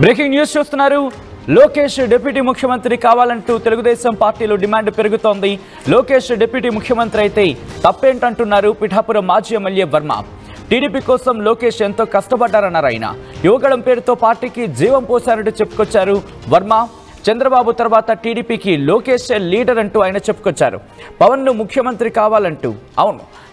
Breaking news చూస్తున్నారు. Lokesh deputy ముఖ్యమంత్రి కావాలంటూ తెలుగుదేశం పార్టీలో డిమాండ్ పెరుగుతోంది. లోకేష్ డిప్యూటీ ముఖ్యమంత్రి అయితే తప్పేంటంటున్నారు పిఠాపురం మాజీ ఎమ్మెల్యే వర్మ. టీడీపీ కోసం లోకేష్ ఎంతో కష్టపడ్డారన్నారు ఆయన. యువగళం పేరుతో పార్టీకి జీవం పోశారంటూ చెప్పుకొచ్చారు వర్మ. చంద్రబాబు తర్వాత టీడీపీకి లోకేష్ లీడర్ అంటూ ఆయన చెప్పుకొచ్చారు. పవన్ను ముఖ్యమంత్రి కావాలంటూ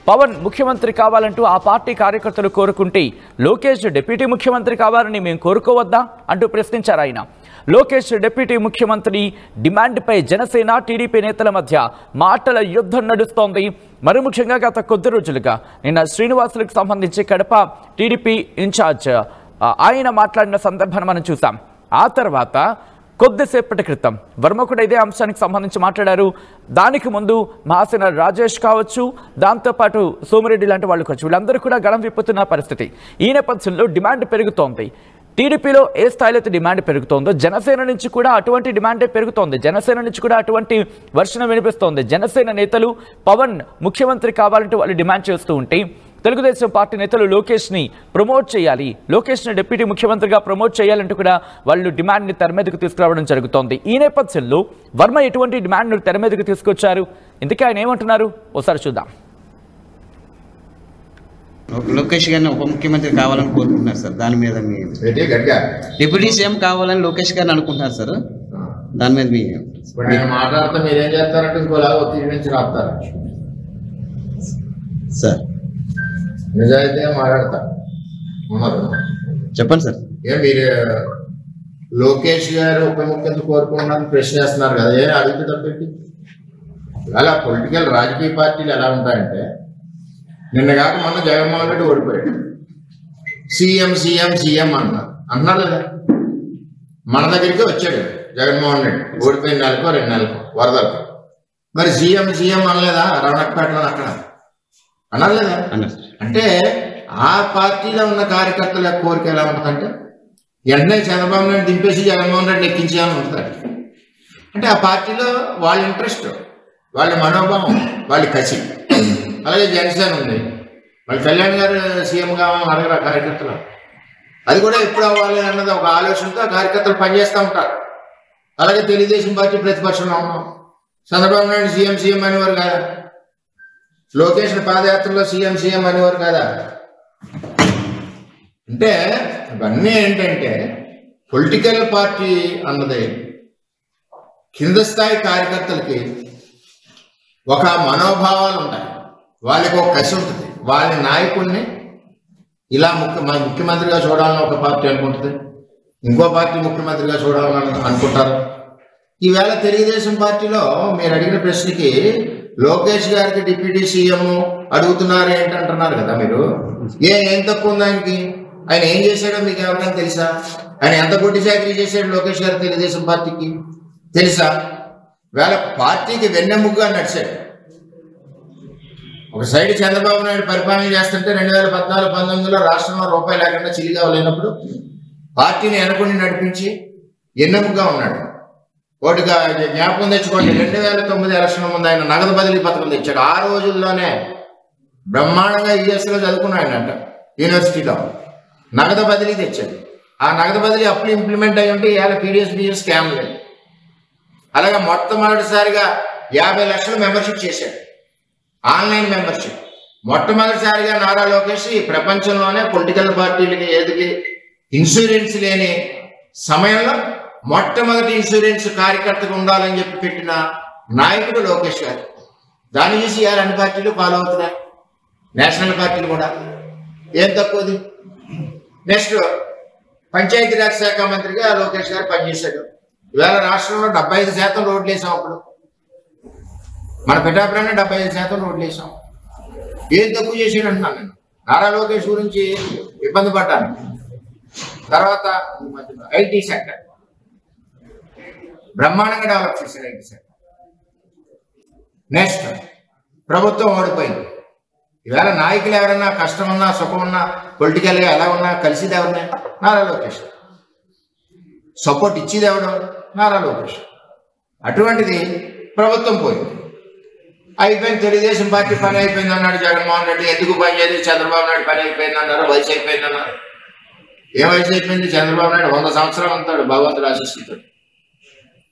పవన్ ముఖ్యమంత్రి కావాలంటూ ఆ పార్టీ కార్యకర్తలు కోరుకుంటే లోకేష్ డిప్యూటీ ముఖ్యమంత్రి కావాలని మేము కోరుకోవద్దా అంటూ ప్రశ్నించారు ఆయన. లోకేష్ డిప్యూటీ ముఖ్యమంత్రి డిమాండ్పై జనసేన టీడీపీ నేతల మధ్య మాటల యుద్ధం నడుస్తోంది. మరి ముఖ్యంగా గత కొద్ది రోజులుగా నిన్న శ్రీనివాసులకు సంబంధించి కడప టీడీపీ ఇన్ఛార్జ్ ఆయన మాట్లాడిన సందర్భాన్ని మనం చూసాం. ఆ తర్వాత కొద్దిసేపటి క్రితం వర్మ కూడా ఇదే అంశానికి సంబంధించి మాట్లాడారు. దానికి ముందు మహాసేన రాజేష్ కావచ్చు, దాంతోపాటు సోమిరెడ్డి లాంటి వాళ్ళు కావచ్చు, వీళ్ళందరూ కూడా గళం విప్పుతున్న పరిస్థితి. ఈ నేపథ్యంలో డిమాండ్ పెరుగుతోంది. టీడీపీలో ఏ స్థాయిలో అయితే డిమాండ్ పెరుగుతోందో జనసేన నుంచి కూడా అటువంటి డిమాండే పెరుగుతోంది. జనసేన నుంచి కూడా అటువంటి వర్షం వినిపిస్తోంది. జనసేన నేతలు పవన్ ముఖ్యమంత్రి కావాలంటూ వాళ్ళు డిమాండ్ చేస్తూ ఉంటే తెలుగుదేశం పార్టీ నేతలు లోకేష్ని ప్రమోట్ చేయాలి, లోకేష్ని డిప్యూటీ ముఖ్యమంత్రిగా ప్రమోట్ చేయాలంటూ కూడా వాళ్ళు డిమాండ్ని తెర మీదకు తీసుకురావడం జరుగుతోంది. ఈ నేపథ్యంలో వర్మ ఎటువంటి డిమాండ్ను తెర మీదకు తీసుకొచ్చారు, ఇందుకే ఆయన ఏమంటున్నారు ఒకసారి చూద్దాం. లోకేష్ గారిని ఉప ముఖ్యమంత్రి కావాలని కోరుకుంటున్నారు సార్. దాని మీద మీ డిప్యూటీ సీఎం కావాలని లోకేష్ గారిని అనుకుంటున్నారు సార్. దాని మీద మీ మాట్లాడితే మీరేం చేస్తారంటే ఇంకోలాగా ఒత్తిడి నుంచి రాస్తారు సార్. నిజాయితీగా మాట్లాడతా చెప్పండి సార్. మీరు లోకేష్ గారు ఉప ముఖ్యమంత్రి కోరుకుంటున్నారని ప్రశ్న చేస్తున్నారు కదా, ఏ అడిగితే తప్పేంటి? అలా పొలిటికల్ రాజకీయ పార్టీలు ఎలా ఉంటాయంటే, నిన్న కాక మొన్న జగన్మోహన్ రెడ్డి ఓడిపోయాడు, సీఎం సీఎం సీఎం అన్నారు లేదా? మన దగ్గరికి వచ్చాడు జగన్మోహన్ రెడ్డి ఓడిపోయిన నెలకో 2 నెలలకు వరదలకు. మరి సీఎం సీఎం అనలేదా? రవణపేటలో అక్కడ అన్నారు లేదా? అంటే ఆ పార్టీలో ఉన్న కార్యకర్తల కోరిక ఎలా ఉంటుందంటే, వెంటనే చంద్రబాబు నాయుడు దింపేసి జగన్మోహన్ రెడ్డి ఎక్కించాలని ఉంటుంది. అంటే ఆ పార్టీలో వాళ్ళ ఇంట్రెస్ట్, వాళ్ళ మనోభావం, వాళ్ళ కసి. అలాగే జనసేన ఉంది, వాళ్ళ కళ్యాణ్ గారు సీఎం కావాలని అడగరు ఆ కార్యకర్తలు. అది కూడా ఎప్పుడు అవ్వాలి అన్నది ఒక ఆలోచనతో ఆ కార్యకర్తలు పనిచేస్తూ ఉంటారు. అలాగే తెలుగుదేశం పార్టీ ప్రతిపక్షంలో ఉన్నాం, చంద్రబాబు నాయుడు సీఎం సీఎం అనేవారు కాదా? లోకేష్ పాదయాత్రలో సీఎం సీఎం అనేవారు కాదా? అంటే ఇవన్నీ ఏంటంటే పొలిటికల్ పార్టీ అన్నది కింద స్థాయి కార్యకర్తలకి ఒక మనోభావాలు ఉంటాయి, వాళ్ళకి ఒక కసి ఉంటుంది. వాళ్ళ నాయకుడిని ఇలా ముఖ్యమంత్రిగా చూడాలని ఒక పార్టీ అనుకుంటుంది, ఇంకో పార్టీ ముఖ్యమంత్రిగా చూడాలని అనుకుంటారు. ఈవేళ తెలుగుదేశం పార్టీలో మీరు అడిగిన ప్రశ్నకి లోకేష్ గారికి డిప్యూటీ సీఎం అడుగుతున్నారు ఏంటంటున్నారు కదా మీరు. ఏం తక్కువ ఉంది ఆయనకి? ఆయన ఏం చేశాడో మీకు ఎవరైనా తెలుసా? ఆయన ఎంత గొడ్డి చాకరీ చేశాడు లోకేష్ గారు తెలుగుదేశం పార్టీకి తెలుసా? వేళ పార్టీకి వెన్నెముగ్గా నడిచాడు. ఒక సైడ్ చంద్రబాబు నాయుడు పరిపాలన చేస్తుంటే 2014-19లో రాష్ట్రంలో రూపాయి లేకుండా చిల్లిగా లేనప్పుడు పార్టీని వెనకుండి నడిపించి ఎన్నెముగ్గా ఉన్నాడు. ఒకటిగా జ్ఞాపకం తెచ్చుకోండి, 2009 ఎలక్షన్ ముందు ఆయన నగదు బదిలీ పథకం తెచ్చాడు. ఆ రోజుల్లోనే బ్రహ్మాండంగా యూఎస్లో చదువుకున్నాయనంట, యూనివర్సిటీలో నగదు బదిలీ తెచ్చాడు. ఆ నగదు బదిలీ అప్పుడు ఇంప్లిమెంట్ అయ్యి ఉంటే ఇవాళ పీడిఎస్బిఎస్ స్కామ్ లేదు. అలాగే మొట్టమొదటిసారిగా 50 లక్షలు మెంబర్షిప్ చేశాడు, ఆన్లైన్ మెంబర్షిప్. మొట్టమొదటిసారిగా నారా లోకేష్ ఈ ప్రపంచంలోనే పొలిటికల్ పార్టీలకి ఏదికి ఇన్సూరెన్స్ లేని సమయంలో మొట్టమొదటి ఇన్సూరెన్స్ కార్యకర్తకు ఉండాలని చెప్పి పెట్టిన నాయకుడు లోకేష్ గారు. దాన్ని చూసి ఇవాళ అన్ని పార్టీలు ఫాలో అవుతున్నాయి, నేషనల్ పార్టీలు కూడా. ఏం తక్కువది? నెక్స్ట్ పంచాయతీరాజ్ శాఖ మంత్రిగా లోకేష్ గారు పనిచేశాడు. ఇవాళ రాష్ట్రంలో 75% రోడ్లు వేసాం. అప్పుడు మన పిఠాపురాన్ని 75% రోడ్లు వేసాం. ఏం తక్కువ చేసాడు అంటున్నాను నేను. నారా లోకేష్ గురించి ఇబ్బంది పడ్డాను. తర్వాత ఐటీ సెక్టర్ బ్రహ్మాండంగా డెవలప్ చేశారు. IT sector. నెక్స్ట్ ప్రభుత్వం ఓడిపోయింది. ఈవేళ నాయకులు ఎవరన్నా కష్టం ఉన్నా సుఖం ఉన్నా పొలిటికల్గా ఎలా ఉన్నా కలిసిది ఎవరినే? నారా లోకేష్. సపోర్ట్ ఇచ్చేది ఎవడు? నారా లోకేష్. అటువంటిది ప్రభుత్వం పోయింది, అయిపోయింది. తెలుగుదేశం పార్టీ పని అయిపోయింది అన్నాడు జగన్మోహన్ రెడ్డి. ఎందుకు పని చేయలేదు? చంద్రబాబు నాయుడు పని అయిపోయింది అన్నారు, వయసు అయిపోయింది అన్నారు. ఏ వయసు అయిపోయింది? చంద్రబాబు నాయుడు 100 సంవత్సరాలు ఉంటాడు భగవంతుడు ఆశిస్తుంటాడు.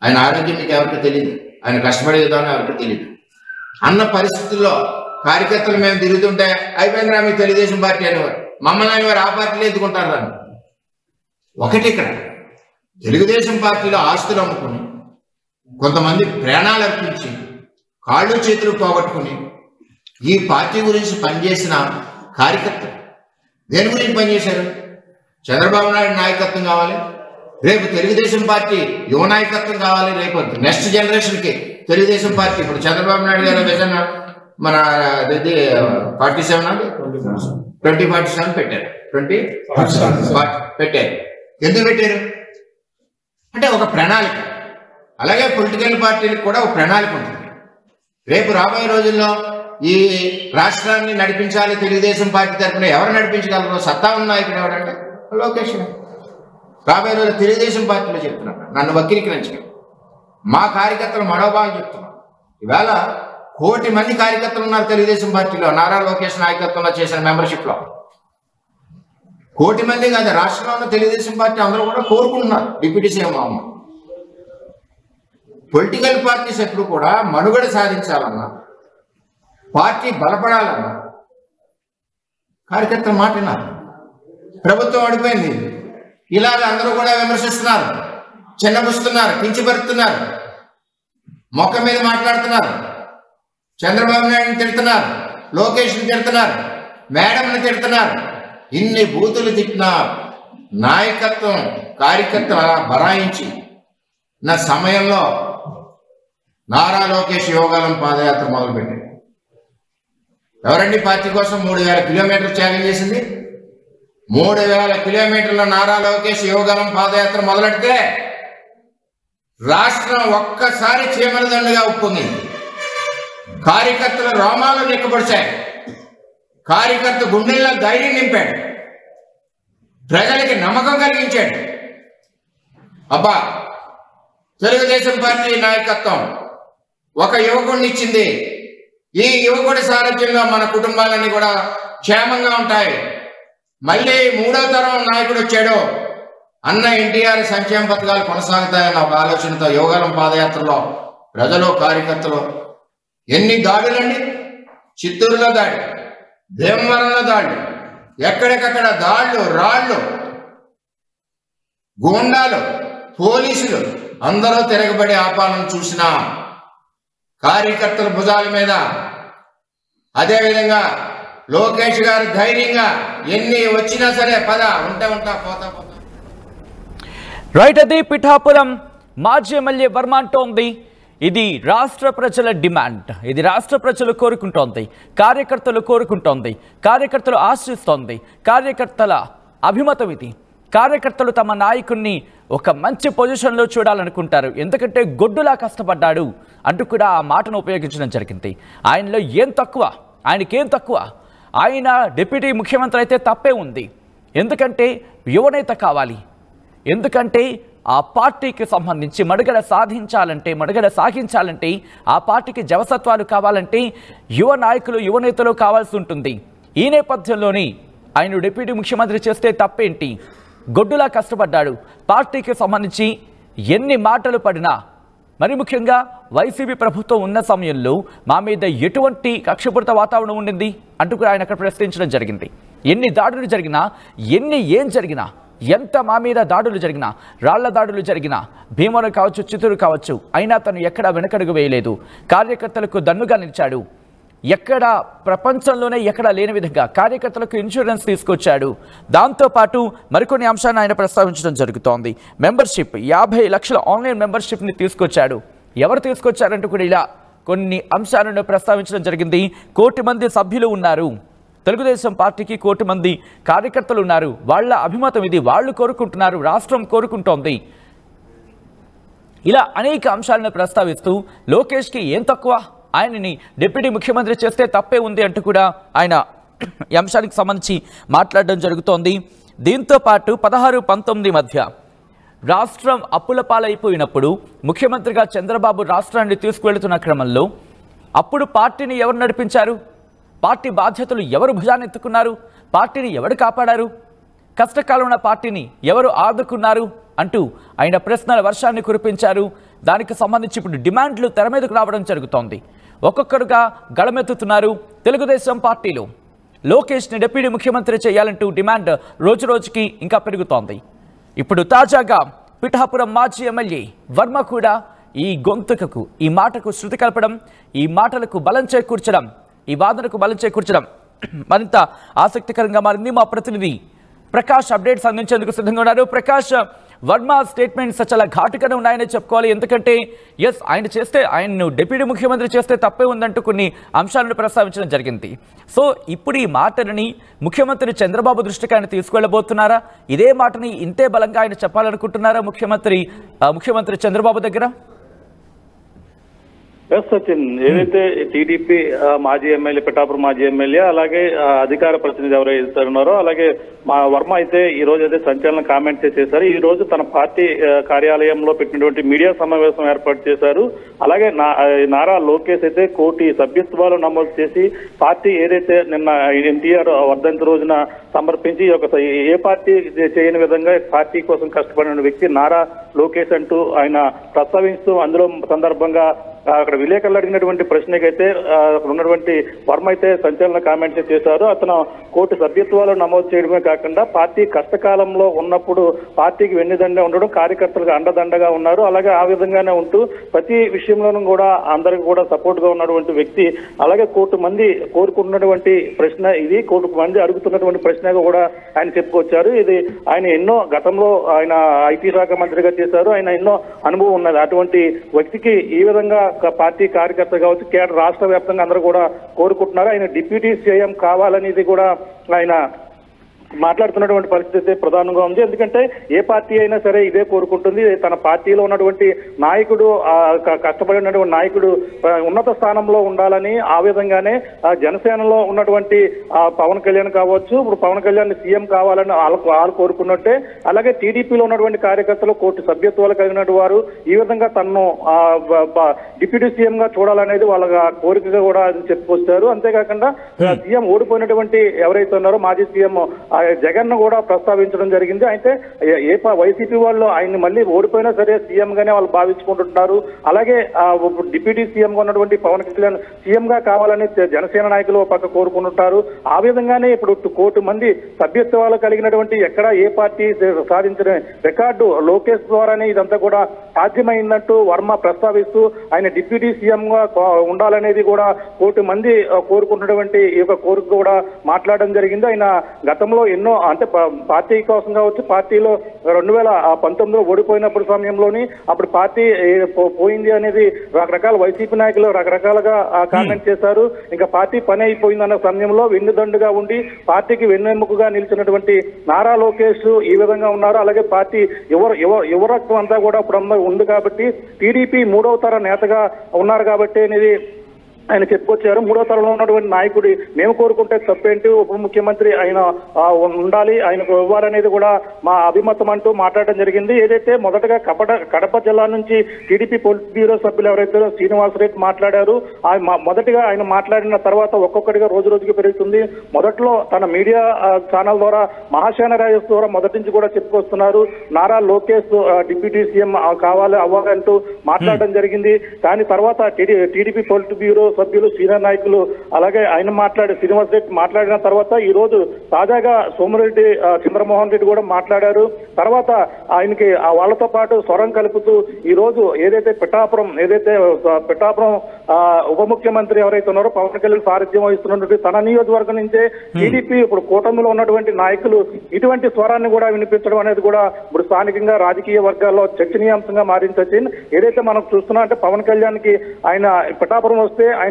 ఆయన ఆరోగ్యం మీకు ఎవరికి తెలియదు, ఆయన కష్టపడే విధానం ఎవరికి తెలియదు అన్న పరిస్థితుల్లో కార్యకర్తలు మేము తిరుగుతుంటే అయిపోయింది రా మీ తెలుగుదేశం పార్టీ అనేవారు. మమ్మల్ని అనేవారు ఆ పార్టీలో ఎత్తుకుంటారు రాని. ఒకటి ఇక్కడ తెలుగుదేశం పార్టీలో ఆస్తులు అమ్ముకుని కొంతమంది ప్రాణాలు అర్పించి కాళ్ళు చేతులు పోగొట్టుకుని ఈ పార్టీ గురించి పనిచేసిన కార్యకర్తలు దేని గురించి పనిచేశారు? చంద్రబాబు నాయుడు నాయకత్వం కావాలి, రేపు తెలుగుదేశం పార్టీ యువ నాయకత్వం కావాలి, రేపు నెక్స్ట్ జనరేషన్కి తెలుగుదేశం పార్టీ. ఇప్పుడు చంద్రబాబు నాయుడు గారు విజన్ మన 2047 పెట్టారు. 2047 పెట్టారు. ఎందుకు పెట్టారు అంటే ఒక ప్రణాళిక. అలాగే పొలిటికల్ పార్టీలకు కూడా ఒక ప్రణాళిక ఉంటుంది. రేపు రాబోయే రోజుల్లో ఈ రాష్ట్రాన్ని నడిపించాలి తెలుగుదేశం పార్టీ తరఫున ఎవరు నడిపించగలరు? సత్తా ఉన్న నాయకుడు ఎవరంటే లోకేష్. రాబోయే రోజు తెలుగుదేశం పార్టీలో చెప్తున్నాను, నన్ను వక్రీకరించడం. మా కార్యకర్తలు మనోభావం చెప్తున్నాను. ఈవేళ 1 కోటి మంది కార్యకర్తలు ఉన్నారు తెలుగుదేశం పార్టీలో, నారా లోకేష్ నాయకత్వంలో చేసిన మెంబర్షిప్లో. 1 కోటి మంది కాదు, రాష్ట్రంలో ఉన్న తెలుగుదేశం పార్టీ అందరూ కూడా కోరుకుంటున్నారు డిప్యూటీ సీఎం అమ్మ. పొలిటికల్ పార్టీస్ ఎప్పుడు కూడా మనుగడ సాధించాలన్నా, పార్టీ బలపడాలన్నా కార్యకర్తల మాట విన్నారు. ప్రభుత్వం ఓడిపోయింది, ఇలాగ అందరూ కూడా విమర్శిస్తున్నారు, చిన్నబుస్తున్నారు, కించపరుస్తున్నారు, మొక్క మీద మాట్లాడుతున్నారు, చంద్రబాబు నాయుడుని తిడుతున్నారు, లోకేష్ని తిడుతున్నారు, మేడంని తిడుతున్నారు. ఇన్ని బూతులు తిట్టిన నాయకత్వం కార్యకర్తలు అలా బరాయించి నా సమయంలో నారా లోకేష్ యోగాలం పాదయాత్ర మొదలుపెట్టాడు. ఎవరండి పార్టీ కోసం 3000 కిలోమీటర్లు త్యాగం చేసింది? 3000 కిలోమీటర్ల నారా లోకేష్ యోగాలం పాదయాత్ర మొదలెడితే రాష్ట్రం ఒక్కసారి చీమల దండుగా ఉప్పొంగింది. కార్యకర్తల రోమాలు నిక్కబడిచాయి, కార్యకర్త గుండెల్లో ధైర్యం నింపాడు, ప్రజలకి నమ్మకం కలిగించాడు. అబ్బా తెలుగుదేశం పార్టీ నాయకత్వం ఒక యువకుడిని ఇచ్చింది, ఈ యువకుడి సారథ్యంలో మన కుటుంబాలన్నీ కూడా క్షేమంగా ఉంటాయి. మళ్ళీ 3వ తరం నాయకుడు వచ్చాడు, అన్న ఎన్టీఆర్ సంక్షేమ పథకాలు కొనసాగుతాయన్న ఒక ఆలోచనతో యోగాలం పాదయాత్రలో ప్రజలు కార్యకర్తలు ఎన్ని దాడులండి. చిత్తూరులో దాడి, భీమవరంలో దాడి, ఎక్కడికక్కడ దాళ్ళు, రాళ్ళు, గూండాలు, పోలీసులు అందరూ తిరగబడి ఆపాలను చూసిన కార్యకర్తల భుజాల మీద. అదేవిధంగా లోకేష్ గారు ధైర్యంగా ఎన్ని వచ్చినా సరే పద ఉంటా పోతా. రైట్, అది పిఠాపురం మాజీ ఎమ్మెల్యే వర్మ అంటోంది. ఇది రాష్ట్ర ప్రజల డిమాండ్, ఇది రాష్ట్ర ప్రజలు కోరుకుంటోంది, కార్యకర్తలు కోరుకుంటోంది, కార్యకర్తలు ఆశిస్తోంది, కార్యకర్తల అభిమతం ఇది. కార్యకర్తలు తమ నాయకుడిని ఒక మంచి పొజిషన్లో చూడాలనుకుంటారు, ఎందుకంటే గొడ్డులా కష్టపడ్డాడు అంటూ కూడా ఆ మాటను ఉపయోగించడం జరిగింది. ఆయనలో ఏం తక్కువ, ఆయనకేం తక్కువ? ఆయన డిప్యూటీ ముఖ్యమంత్రి అయితే తప్పే ఉంది, ఎందుకంటే యువనేత కావాలి, ఎందుకంటే ఆ పార్టీకి సంబంధించి మనుగడ సాగించాలంటే ఆ పార్టీకి జవసత్వాలు కావాలంటే యువ నాయకులు, యువనేతలు కావాల్సి ఉంటుంది. ఈ నేపథ్యంలోని ఆయన డిప్యూటీ ముఖ్యమంత్రి చేస్తే తప్పేంటి? గొడ్డులా కష్టపడ్డాడు, పార్టీకి సంబంధించి ఎన్ని మాటలు పడినా, మరి ముఖ్యంగా వైసీపీ ప్రభుత్వం ఉన్న సమయంలో మా మీద ఎటువంటి కక్షపూరిత వాతావరణం ఉండింది అంటూ కూడా ఆయన అక్కడ ప్రశ్నించడం జరిగింది. ఎన్ని దాడులు జరిగినా, ఏం జరిగినా, ఎంత మా మీద దాడులు జరిగినా, రాళ్ల దాడులు జరిగినా, భీమవరం కావచ్చు, చిత్తూరు కావచ్చు, అయినా తను ఎక్కడా వెనకడుగు వేయలేదు. కార్యకర్తలకు దన్నుగా నిలిచాడు. ఎక్కడ ప్రపంచంలోనే ఎక్కడా లేని విధంగా కార్యకర్తలకు ఇన్సూరెన్స్ తీసుకొచ్చాడు. దాంతోపాటు మరికొన్ని అంశాలను ఆయన ప్రస్తావించడం జరుగుతోంది. మెంబర్షిప్ 50 లక్షల ఆన్లైన్ మెంబర్షిప్ని తీసుకొచ్చాడు. ఎవరు తీసుకొచ్చారంటూ కూడా ఇలా కొన్ని అంశాలను ప్రస్తావించడం జరిగింది. 1 కోటి మంది సభ్యులు ఉన్నారు, తెలుగుదేశం పార్టీకి 1 కోటి మంది కార్యకర్తలు ఉన్నారు, వాళ్ళ అభిమతం ఇది, వాళ్ళు కోరుకుంటున్నారు, రాష్ట్రం కోరుకుంటోంది. ఇలా అనేక అంశాలను ప్రస్తావిస్తూ లోకేష్కి ఏం తక్కువ, ఆయనని డిప్యూటీ ముఖ్యమంత్రి చేస్తే తప్పే ఉంది అంటూ కూడా ఆయన ఈ అంశానికి సంబంధించి మాట్లాడడం జరుగుతోంది. దీంతో పాటు 16-19 మధ్య రాష్ట్రం అప్పుల పాలైపోయినప్పుడు ముఖ్యమంత్రిగా చంద్రబాబు రాష్ట్రాన్ని తీసుకువెళుతున్న క్రమంలో అప్పుడు పార్టీని ఎవరు నడిపించారు? పార్టీ బాధ్యతలు ఎవరు భుజాన్ని ఎత్తుకున్నారు? పార్టీని ఎవరు కాపాడారు? కష్టకాలం ఉన్న పార్టీని ఎవరు ఆదుకున్నారు అంటూ ఆయన ప్రశ్నల వర్షాన్ని కురిపించారు. దానికి సంబంధించి ఇప్పుడు డిమాండ్లు తెర మీదకు రావడం జరుగుతోంది. ఒక్కొక్కరుగా గళమెత్తుతున్నారు. తెలుగుదేశం పార్టీలో లోకేష్ని డిప్యూటీ ముఖ్యమంత్రి చేయాలంటూ డిమాండ్ రోజురోజుకి ఇంకా పెరుగుతోంది. ఇప్పుడు తాజాగా పిఠాపురం మాజీ ఎమ్మెల్యే వర్మ కూడా ఈ గొంతుకకు, ఈ మాటకు శృతి కలపడం, ఈ మాటలకు బలం చేకూర్చడం, ఈ వాదనకు బలం చేకూర్చడం మరింత ఆసక్తికరంగా మారింది. మా ప్రతినిధి ప్రకాష్ అప్డేట్స్ అందించేందుకు సిద్ధంగా ఉన్నారు. ప్రకాష్, వర్మ స్టేట్మెంట్స్ చాలా ఘాటుగానే ఉన్నాయని చెప్పుకోవాలి. ఎందుకంటే ఆయన్ను డిప్యూటీ ముఖ్యమంత్రి చేస్తే తప్పే ఉందంటూ కొన్ని అంశాలను ప్రస్తావించడం జరిగింది. సో ఇప్పుడు ఈ మాటలని ముఖ్యమంత్రి చంద్రబాబు దృష్టికి ఆయన తీసుకెళ్లబోతున్నారా? ఇదే మాటని ఇంతే బలంగా ఆయన చెప్పాలనుకుంటున్నారా ముఖ్యమంత్రి చంద్రబాబు దగ్గర? ఎస్ సచిన్, ఏదైతే టీడీపీ మాజీ ఎమ్మెల్యే, పిఠాపురం మాజీ ఎమ్మెల్యే, అలాగే అధికార ప్రతినిధి ఎవరైతే ఉన్నారో, అలాగే మా వర్మ అయితే ఈ రోజు అయితే సంచలన కామెంట్స్ చేశారు. ఈ రోజు తన పార్టీ కార్యాలయంలో పెట్టినటువంటి మీడియా సమావేశం ఏర్పాటు చేశారు. అలాగే నారా లోకేష్ అయితే కోటి సభ్యత్వాలు నమోదు చేసి పార్టీ ఏదైతే నిన్న ఎన్టీఆర్ వర్ధంతి రోజున సమర్పించి ఏ పార్టీ చేయని విధంగా పార్టీ కోసం కష్టపడిన వ్యక్తి నారా లోకేష్ అంటూ ఆయన ప్రస్తావిస్తూ అందులో సందర్భంగా అక్కడ విలేకరులు అడిగినటువంటి ప్రశ్నకైతే ఉన్నటువంటి వర్మ అయితే సంచలన కామెంట్స్ చేశారు. అతను కోటి సభ్యత్వాలు నమోదు చేయడమే కాకుండా పార్టీ కష్టకాలంలో ఉన్నప్పుడు పార్టీకి వెన్నుదండ ఉండడం, కార్యకర్తలకు అండదండగా ఉన్నారు. అలాగే ఆ విధంగానే ఉంటూ ప్రతి విషయంలోనూ కూడా అందరికి కూడా సపోర్ట్ గా ఉన్నటువంటి వ్యక్తి. అలాగే కోటి మంది కోరుకున్నటువంటి ప్రశ్న ఇది, కోటి మంది అడుగుతున్నటువంటి ప్రశ్నగా కూడా ఆయన చెప్పుకొచ్చారు. ఇది ఆయన ఎన్నో గతంలో ఆయన ఐటీ శాఖ మంత్రిగా చేశారు. ఆయన ఎన్నో అనుభవం ఉన్నది. అటువంటి వ్యక్తికి ఈ విధంగా పార్టీ కార్యకర్త కావచ్చు, కేంద్ర రాష్ట్ర వ్యాప్తంగా అందరూ కూడా కోరుకుంటున్నారు. ఆయన డిప్యూటీ సీఎం కావాలనేది కూడా ఆయన మాట్లాడుతున్నటువంటి పరిస్థితి ప్రధానంగా ఉంది. ఎందుకంటే ఏ పార్టీ అయినా సరే ఇదే కోరుకుంటుంది. తన పార్టీలో ఉన్నటువంటి నాయకుడు, కష్టపడినటువంటి నాయకుడు ఉన్నత స్థానంలో ఉండాలని, ఆ విధంగానే జనసేనలో ఉన్నటువంటి పవన్ కళ్యాణ్ కావచ్చు, ఇప్పుడు పవన్ కళ్యాణ్ సీఎం కావాలని వాళ్ళు కోరుకున్నట్టే, అలాగే టీడీపీలో ఉన్నటువంటి కార్యకర్తలు కోటి సభ్యత్వాలు కలిగినటువంటి వారు ఈ విధంగా తనను డిప్యూటీ సీఎం గా చూడాలనేది వాళ్ళ కోరికగా కూడా చెప్పుకొచ్చారు. అంతేకాకుండా సీఎం ఓడిపోయినటువంటి ఎవరైతే ఉన్నారో మాజీ సీఎం జగన్ కూడా ప్రస్తావించడం జరిగింది. అయితే వైసీపీ వాళ్ళు ఆయన్ని మళ్ళీ ఓడిపోయినా సరే సీఎం గానే వాళ్ళు భావించుకుంటున్నారు. అలాగే డిప్యూటీ సీఎం గా ఉన్నటువంటి పవన్ కళ్యాణ్ సీఎం గా కావాలని జనసేన నాయకులు పక్క కోరుకుంటుంటారు. ఆ విధంగానే ఇప్పుడు కోటి మంది సభ్యత్వాలు కలిగినటువంటి ఎక్కడ ఏ పార్టీ సాధించిన రికార్డు లోకేష్ ద్వారానే ఇదంతా కూడా సాధ్యమైందంటూ వర్మ ప్రస్తావిస్తూ ఆయన డిప్యూటీ సీఎం గా ఉండాలనేది కూడా కోటి మంది కోరుకుంటున్నటువంటి ఈ యొక్క కోరిక కూడా మాట్లాడడం జరిగింది. ఆయన గతంలో ఎన్నో అంటే పార్టీ కోసం కావచ్చు, పార్టీలో 2019లో ఓడిపోయినప్పుడు సమయంలోని అప్పుడు పార్టీ పోయింది అనేది రకరకాల వైసీపీ నాయకులు రకరకాలుగా కామెంట్ చేశారు. ఇంకా పార్టీ పని అయిపోయిందన్న సమయంలో వెన్నుదండుగా ఉండి పార్టీకి వెన్నెముకగా నిలిచినటువంటి నారా లోకేష్ ఈ విధంగా ఉన్నారు. అలాగే పార్టీ యువరత్వం అంతా కూడా ఇప్పుడు ఉంది కాబట్టి టీడీపీ 3వ తర నేతగా ఉన్నారు కాబట్టి అనేది ఆయన చెప్పుకొచ్చారు. 3వ తరంలో ఉన్నటువంటి నాయకుడి మేము కోరుకుంటే తప్పేంటి, ఉప ముఖ్యమంత్రి ఆయన ఉండాలి, ఆయనకు ఇవ్వాలనేది కూడా మా అభిమతం అంటూ మాట్లాడడం జరిగింది. ఏదైతే మొదటగా కడప జిల్లా నుంచి టీడీపీ పొలిట్ బ్యూరో సభ్యులు ఎవరైతే శ్రీనివాసరెడ్డి మాట్లాడారు, మొదటిగా ఆయన మాట్లాడిన తర్వాత ఒక్కొక్కటిగా రోజు రోజుకి పెరుగుతుంది. మొదట్లో తన మీడియా ఛానల్ ద్వారా మహాసేన రాజేష్ ద్వారా మొదటి నుంచి కూడా చెప్పుకొస్తున్నారు నారా లోకేష్ డిప్యూటీ సీఎం అవ్వాలంటూ మాట్లాడడం జరిగింది. కానీ తర్వాత టీడీపీ పొలిట్ బ్యూరో సభ్యులు, సీనియర్ నాయకులు, అలాగే ఆయన శ్రీనివాస్ రెడ్డి మాట్లాడిన తర్వాత ఈ రోజు తాజాగా సోమిరెడ్డి చంద్రమోహన్ రెడ్డి కూడా మాట్లాడారు. తర్వాత ఆయనకి వాళ్ళతో పాటు స్వరం కలుపుతూ ఈ రోజు ఏదైతే పిఠాపురం ఉప ముఖ్యమంత్రి ఎవరైతే ఉన్నారో పవన్ కళ్యాణ్ సారథ్యం వహిస్తున్నటువంటి తన నియోజకవర్గం నుంచే టీడీపీ ఇప్పుడు కూటమిలో ఉన్నటువంటి నాయకులు ఇటువంటి స్వరాన్ని కూడా వినిపించడం అనేది కూడా ఇప్పుడు స్థానికంగా రాజకీయ వర్గాల్లో చర్చనీయాంశంగా మారింది. ఏదైతే మనం చూస్తున్నాం అంటే పవన్ కళ్యాణ్ కి ఆయన పిఠాపురం వస్తే ఆయన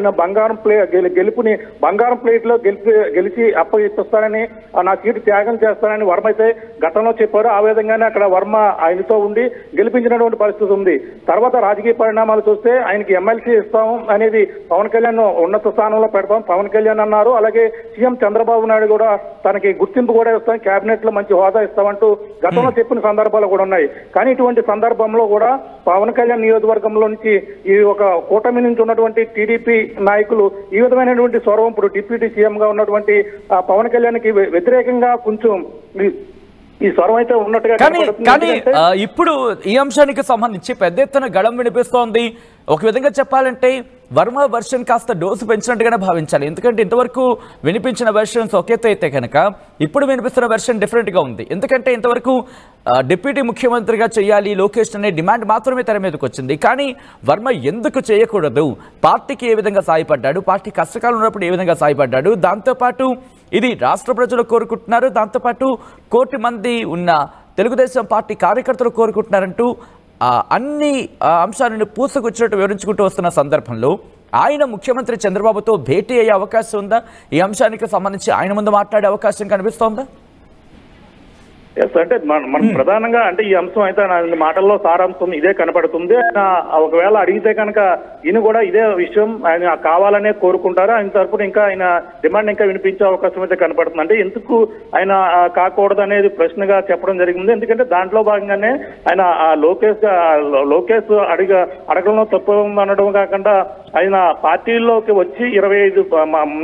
గెలుపుని బంగారం ప్లేట్ లో గెలిచి అప్పగిస్తానని, నా సీటు త్యాగం చేస్తానని వర్మ అయితే గతంలో చెప్పారు. ఆ విధంగానే అక్కడ వర్మ ఆయనతో ఉండి గెలిపించినటువంటి పరిస్థితి ఉంది. తర్వాత రాజకీయ పరిణామాలు చూస్తే ఆయనకి ఎమ్మెల్సీ ఇస్తాము అనేది పవన్ కళ్యాణ్ ఉన్నత స్థానంలో పెడతాం పవన్ కళ్యాణ్ అన్నారు. అలాగే సీఎం చంద్రబాబు నాయుడు కూడా తనకి గుర్తింపు కూడా ఇస్తాం, కేబినెట్ లో మంచి హోదా ఇస్తామంటూ గతంలో చెప్పిన సందర్భాలు కూడా ఉన్నాయి. కానీ ఇటువంటి సందర్భంలో కూడా పవన్ కళ్యాణ్ నియోజకవర్గంలో నుంచి ఈ ఒక కూటమి నుంచి ఉన్నటువంటి టీడీపీ నాయకులు ఈ విధమైనటువంటి స్వరం ఇప్పుడు డిప్యూటీ సీఎం గా ఉన్నటువంటి పవన్ కళ్యాణ్ కి వ్యతిరేకంగా కొంచెం ఈ స్వరం అయితే ఉన్నట్టుగా కానీ ఇప్పుడు ఈ అంశానికి సంబంధించి పెద్ద ఎత్తున గళం వినిపిస్తోంది. ఒక విధంగా చెప్పాలంటే వర్మ వెర్షన్ కాస్త డోసు పెంచినట్టుగానే భావించాలి. ఎందుకంటే ఇంతవరకు వినిపించిన వెర్షన్స్ ఒకేతో అయితే కనుక ఇప్పుడు వినిపిస్తున్న వెర్షన్ డిఫరెంట్గా ఉంది. ఎందుకంటే ఇంతవరకు డిప్యూటీ ముఖ్యమంత్రిగా చేయాలి లోకేష్ అనే డిమాండ్ మాత్రమే తెర మీదకి వచ్చింది. కానీ వర్మ ఎందుకు చేయకూడదు, పార్టీకి ఏ విధంగా సాయపడ్డాడు, పార్టీ కష్టకాలం ఉన్నప్పుడు ఏ విధంగా సాయపడ్డాడు, దాంతోపాటు ఇది రాష్ట్ర ప్రజలు కోరుకుంటున్నారు, దాంతోపాటు 1 కోటి మంది ఉన్న తెలుగుదేశం పార్టీ కార్యకర్తలు కోరుకుంటున్నారంటూ అన్ని అంశాలను పూసకొచ్చినట్టు వివరించుకుంటూ వస్తున్న సందర్భంలో ఆయన ముఖ్యమంత్రి చంద్రబాబుతో భేటీ అయ్యే అవకాశం ఉందా? ఈ అంశానికి సంబంధించి ఆయన ముందు మాట్లాడే అవకాశం కనిపిస్తోందా? అంటే మన ప్రధానంగా అంటే ఈ అంశం అయితే మాటల్లో సారాంశం ఇదే కనపడుతుంది. ఆయన ఒకవేళ అడిగితే కనుక ఈయన కూడా ఇదే విషయం ఆయన కావాలనే కోరుకుంటారు. ఆయన తరపున ఇంకా ఆయన డిమాండ్ ఇంకా వినిపించే అవకాశం అయితే కనపడుతుంది. అంటే ఎందుకు ఆయన కాకూడదు అనేది ప్రశ్నగా చెప్పడం జరిగింది. ఎందుకంటే దాంట్లో భాగంగానే ఆయన లోకేష్ అడగడంలో తప్పు అనడం కాకుండా ఆయన పార్టీలోకి వచ్చి 25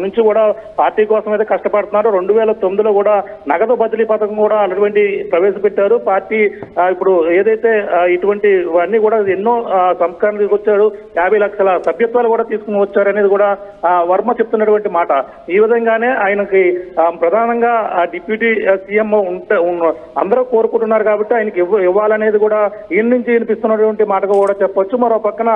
నుంచి కూడా పార్టీ కోసం అయితే కష్టపడుతున్నారు. 2009లో కూడా నగదు బదిలీ పథకం కూడా అటువంటి ప్రవేశపెట్టారు. పార్టీ ఇప్పుడు ఏదైతే ఇటువంటి అన్ని కూడా ఎన్నో సంస్కరణలు తీసుకొచ్చాడు, 50 లక్షల సభ్యత్వాలు కూడా తీసుకుని వచ్చారు అనేది కూడా వర్మ చెప్తున్నటువంటి మాట. ఈ విధంగానే ఆయనకి ప్రధానంగా డిప్యూటీ సీఎం అందరూ కోరుకుంటున్నారు కాబట్టి ఆయనకి ఇవ్వాలనేది కూడా ఈయన నుంచి వినిపిస్తున్నటువంటి మాటగా కూడా చెప్పొచ్చు. మరో పక్కన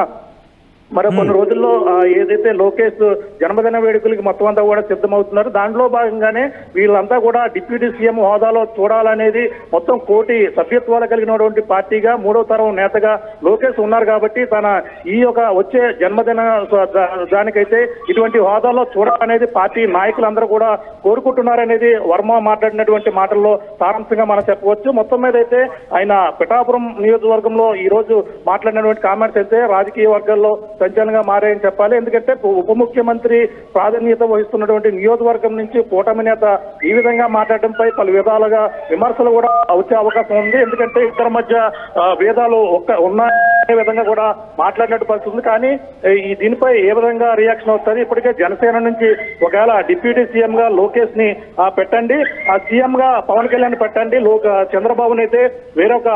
కొన్ని రోజుల్లో ఏదైతే లోకేష్ జన్మదిన వేడుకలకి మొత్తం అంతా కూడా సిద్ధమవుతున్నారు. దాంట్లో భాగంగానే వీళ్ళంతా కూడా డిప్యూటీ సీఎం హోదాలో చూడాలనేది మొత్తం 1 కోటి సభ్యత్వాలు కలిగినటువంటి పార్టీగా 3వ తరం నేతగా లోకేష్ ఉన్నారు కాబట్టి తన ఈ యొక్క వచ్చే జన్మదిన దానికైతే ఇటువంటి హోదాలో చూడాలనేది పార్టీ నాయకులందరూ కూడా కోరుకుంటున్నారనేది వర్మ మాట్లాడినటువంటి మాటల్లో సారాంశంగా మనం చెప్పవచ్చు. మొత్తం మీద అయితే ఆయన పిఠాపురం నియోజకవర్గంలో ఈ రోజు మాట్లాడినటువంటి కామెంట్స్ అయితే రాజకీయ వర్గాల్లో సంచలనంగా మారాయని చెప్పాలి. ఎందుకంటే ఉప ముఖ్యమంత్రి ప్రాధాన్యత వహిస్తున్నటువంటి నియోజకవర్గం నుంచి కూటమి నేత ఈ విధంగా మాట్లాడడంపై పలు విధాలుగా విమర్శలు కూడా వచ్చే అవకాశం ఉంది. ఎందుకంటే ఇద్దరి మధ్య భేదాలు ఉన్న విధంగా కూడా మాట్లాడినట్టు పరిస్థితుంది. కానీ దీనిపై ఏ విధంగా రియాక్షన్ వస్తుంది? ఇప్పటికే జనసేన నుంచి ఒకవేళ డిప్యూటీ సీఎం గా లోకేష్ ని పెట్టండి, ఆ సీఎం గా పవన్ కళ్యాణ్ పెట్టండి, చంద్రబాబుని అయితే వేరొక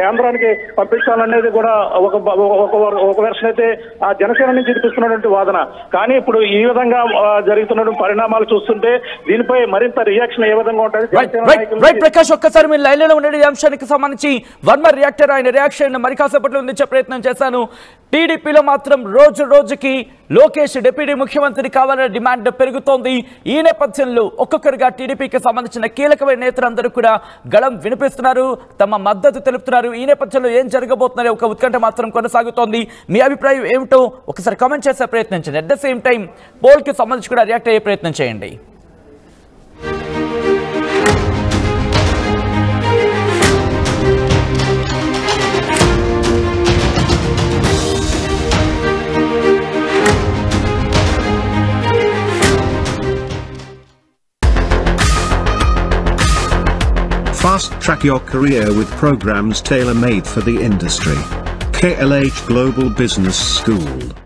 కేంద్రానికి పంపించాలనేది కూడా ఒక వెర్షన్ అయితే జనసేన నుంచి వినిపిస్తున్నటువంటి వాదన. కానీ ఇప్పుడు ఈ విధంగా జరుగుతున్నటువంటి పరిణామాలు చూస్తుంటే దీనిపై మరింత రియాక్షన్ ఏ విధంగా ఉంటుంది? ప్రకాష్, ఒక్కసారి మీరు లైన్ లో ఉండే అంశానికి సంబంధించి వర్మ రియాక్టర్ ఆయన రియాక్షన్ మరి కాసేపట్లో అందించే ప్రయత్నం చేశాను. టీడీపీలో మాత్రం రోజు రోజుకి లోకేష్ డిప్యూటీ ముఖ్యమంత్రి కావాలనే డిమాండ్ పెరుగుతోంది. ఈ నేపథ్యంలో ఒక్కొక్కరుగా టీడీపీకి సంబంధించిన కీలకమైన నేతలందరూ కూడా గళం వినిపిస్తున్నారు, తమ మద్దతు తెలుపుతున్నారు. ఈ నేపథ్యంలో ఏం జరగబోతుందనే ఒక ఉత్కంఠ మాత్రం కొనసాగుతోంది. మీ అభిప్రాయం ఏమిటో ఒకసారి కామెంట్ చేసే ప్రయత్నించండి. At the same time poll కి సంబంధించి కూడా రియాక్ట్ అయ్యే ప్రయత్నం చేయండి. Fast track your career with programs tailor-made for the industry. KLH Global Business School.